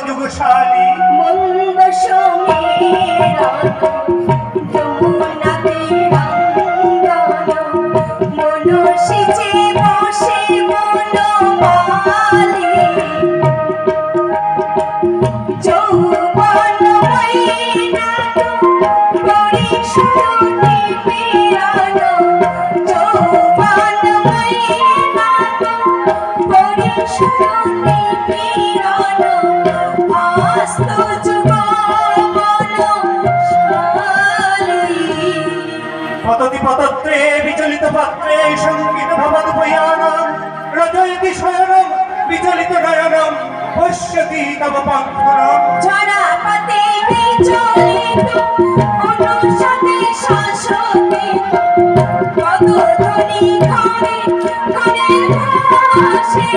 যুগশালী মন্দ সমীরা যমুনাতে রঙ্গন মনসিজে বসে বনমালী যৌবনময়ী নাগ পরিশুতি পিরান যৌবনময়ী নাগ পরিশুতি পিরান আস্ত পততি পতত্রে বিচলিত পাত্রে সঙ্গীত ভবদ ভয়ানম রজয়তি শয়নম বিচলিত নয়নম পশ্যতি তব পাঙ্খনম ঝরাপাতে বিচলিত অনুষদে শাশ্বতে পদধ্বনি ঘরে ঘরে ভাসে